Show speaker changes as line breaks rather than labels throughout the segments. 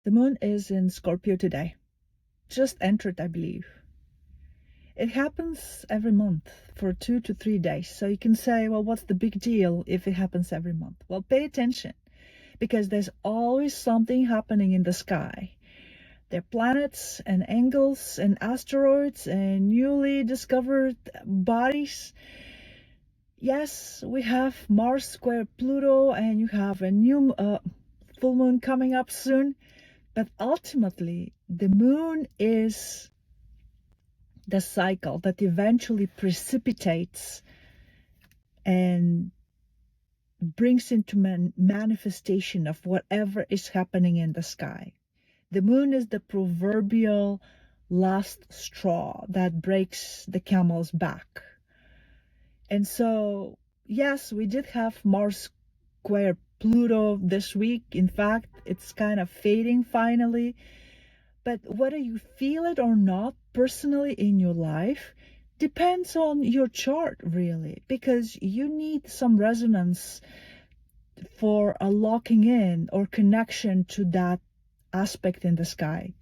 The moon is in Scorpio today. Just entered, I believe. It happens every month for 2 to 3 days. So you can say, well, what's the big deal if it happens every month? Well, pay attention, because there's always something happening in the sky. There are planets and angles and asteroids and newly discovered bodies. Yes, we have Mars square Pluto, and you have a new full moon coming up soon. But ultimately, the moon is the cycle that eventually precipitates and brings into manifestation of whatever is happening in the sky. The moon is the proverbial last straw that breaks the camel's back. And so, yes, we did have Mars square Pluto this week. In fact, it's kind of fading finally. But whether you feel it or not personally in your life depends on your chart, really, because you need some resonance for a locking in or connection to that aspect in the sky.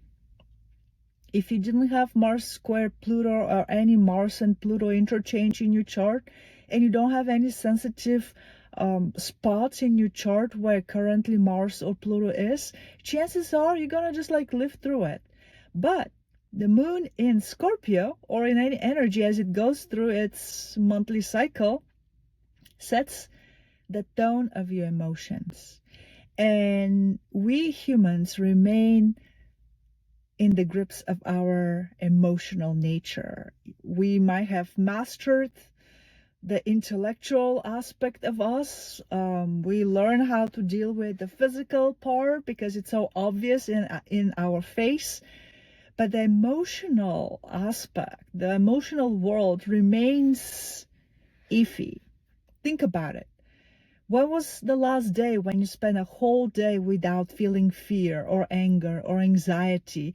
If you didn't have Mars square Pluto or any Mars and Pluto interchange in your chart, and you don't have any sensitive spots in your chart where currently Mars or Pluto is, chances are you're gonna just like live through it. But the moon in Scorpio, or in any energy as it goes through its monthly cycle, sets the tone of your emotions. And we humans remain in the grips of our emotional nature. We might have mastered the intellectual aspect of us. We learn how to deal with the physical part because it's so obvious in our face. But the emotional aspect, the emotional world remains iffy. Think about it. When was the last day when you spent a whole day without feeling fear or anger or anxiety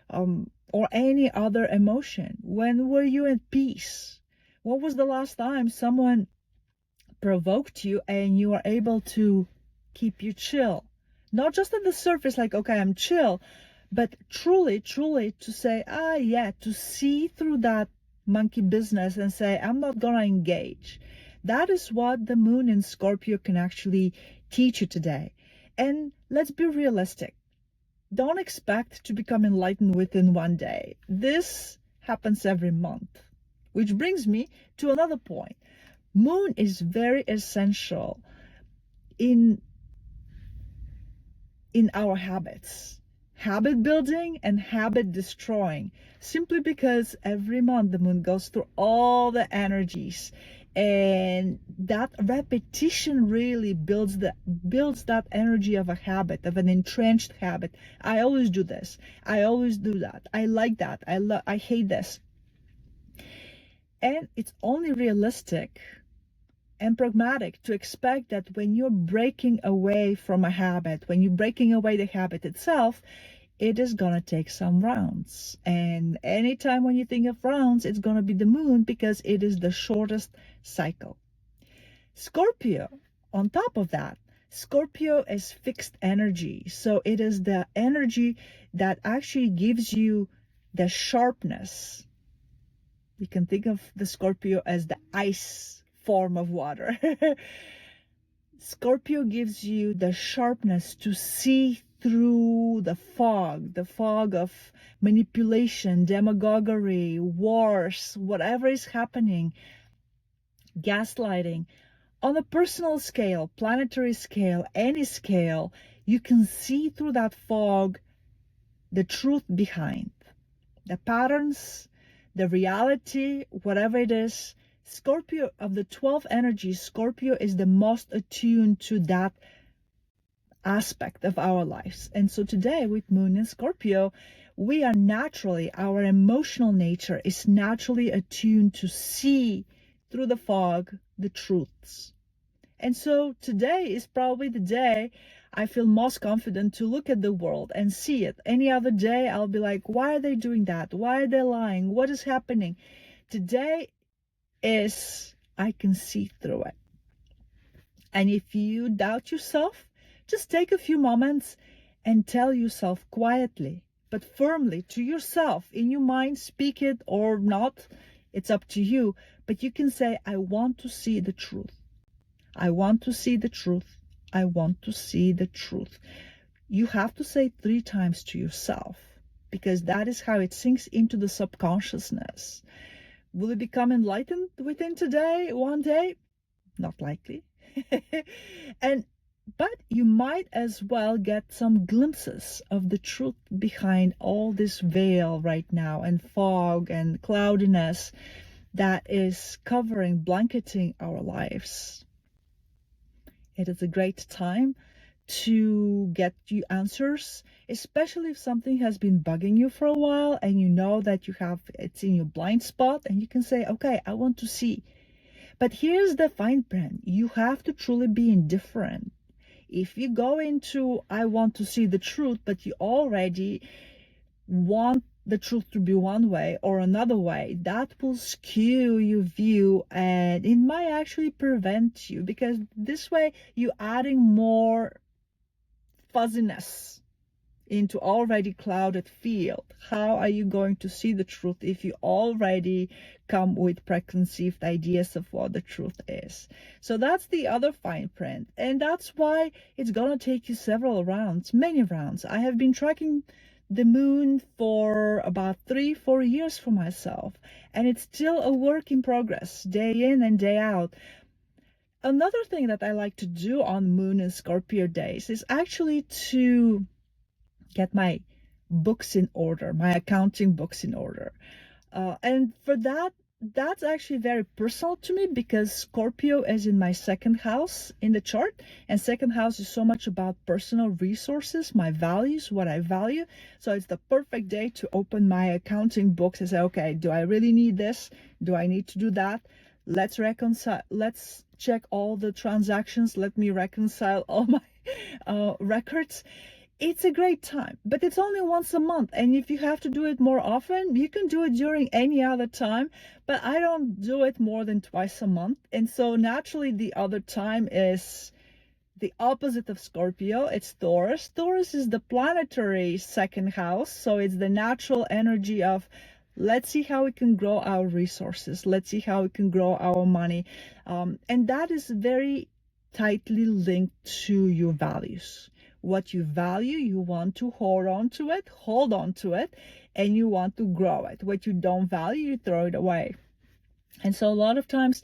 or any other emotion? When were you at peace? What was the last time someone provoked you and you were able to keep you chill? Not just at the surface, like, okay, I'm chill, but truly to say, to see through that monkey business and say, I'm not going to engage. That is what the moon in Scorpio can actually teach you today. And let's be realistic. Don't expect to become enlightened within one day. This happens every month. Which brings me to another point. Moon is very essential in our habits. Habit building and habit destroying. Simply because every month the moon goes through all the energies. And that repetition really builds that energy of a habit, of an entrenched habit. I always do this. I always do that. I like that. I hate this. And it's only realistic and pragmatic to expect that when you're breaking away from a habit, when you're breaking away the habit itself, it is going to take some rounds. And anytime when you think of rounds, it's going to be the moon because it is the shortest cycle. Scorpio, on top of that, Scorpio is fixed energy. So it is the energy that actually gives you the sharpness. You can think of the Scorpio as the ice form of water. Scorpio gives you the sharpness to see through the fog of manipulation, demagoguery, wars, whatever is happening, gaslighting. On a personal scale, planetary scale, any scale, you can see through that fog the truth behind the patterns, the reality, whatever it is. Scorpio, of the 12 energies, Scorpio is the most attuned to that aspect of our lives. And so today with Moon in Scorpio, we are naturally, our emotional nature is naturally attuned to see through the fog the truths. And so today is probably the day I feel most confident to look at the world and see it. Any other day, I'll be like, why are they doing that? Why are they lying? What is happening? Today is I can see through it. And if you doubt yourself, just take a few moments and tell yourself quietly, but firmly to yourself in your mind, speak it or not, it's up to you. But you can say, I want to see the truth. I want to see the truth. I want to see the truth. You have to say it 3 times to yourself, because that is how it sinks into the subconsciousness. Will it become enlightened within today, one day? Not likely. But you might as well get some glimpses of the truth behind all this veil right now, and fog and cloudiness that is covering, blanketing our lives. It is a great time to get you answers, especially if something has been bugging you for a while and you know that it's in your blind spot, and you can say, okay, I want to see. But here's the fine print. You have to truly be indifferent. If you go into, I want to see the truth, but you already want the truth to be one way or another way, that will skew your view, and it might actually prevent you, because this way you're adding more fuzziness into already clouded field. How are you going to see the truth if you already come with preconceived ideas of what the truth is? So that's the other fine print, and that's why it's gonna take you several rounds, many rounds. I have been tracking the moon for about 3-4 years for myself, and it's still a work in progress, day in and day out. Another thing that I like to do on Moon and Scorpio days is actually to get my books in order, my accounting books in order. And for that, that's actually very personal to me, because Scorpio is in my 2nd house in the chart, and 2nd house is so much about personal resources, my values, what I value. So it's the perfect day to open my accounting books and say, okay, do I really need this? Do I need to do that? Let's reconcile. Let's check all the transactions. Let me reconcile all my records. It's a great time, but it's only once a month. And if you have to do it more often, you can do it during any other time, but I don't do it more than twice a month. And so naturally the other time is the opposite of Scorpio. It's Taurus. Taurus is the planetary 2nd house. So it's the natural energy of, let's see how we can grow our resources. Let's see how we can grow our money. And that is very tightly linked to your values. What you value, you want to hold on to it, and you want to grow it. What you don't value, you throw it away. And so a lot of times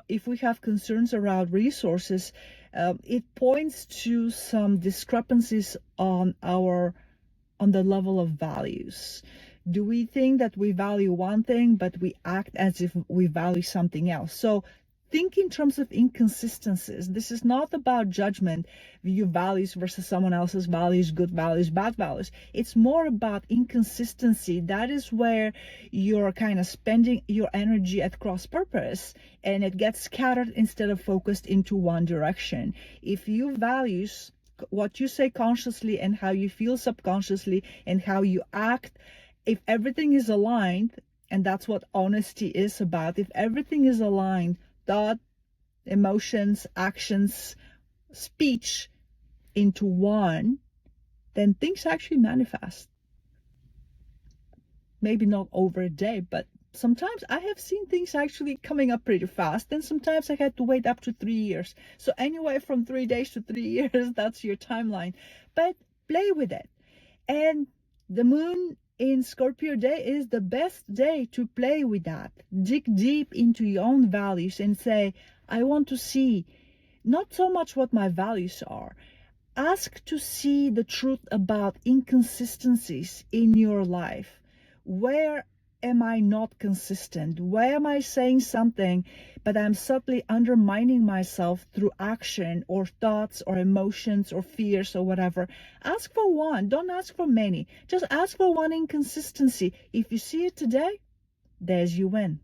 if we have concerns around resources, it points to some discrepancies on the level of values. Do we think that we value one thing, but we act as if we value something else? So think in terms of inconsistencies. This is not about judgment, your values versus someone else's values, good values, bad values. It's more about inconsistency. That is where you're kind of spending your energy at cross purpose, and it gets scattered instead of focused into one direction. If you values what you say consciously and how you feel subconsciously and how you act, if everything is aligned, and that's what honesty is about, if everything is aligned, thought, emotions, actions, speech into one, then things actually manifest. Maybe not over a day, but sometimes I have seen things actually coming up pretty fast, and sometimes I had to wait up to 3 years. So anyway, from 3 days to 3 years, that's your timeline. But play with it. And the moon in Scorpio day is the best day to play with that. Dig deep into your own values and say, I want to see not so much what my values are. Ask to see the truth about inconsistencies in your life. Where am I not consistent? Where am I saying something, but I'm subtly undermining myself through action or thoughts or emotions or fears or whatever? Ask for one. Don't ask for many. Just ask for one inconsistency. If you see it today, there's your win.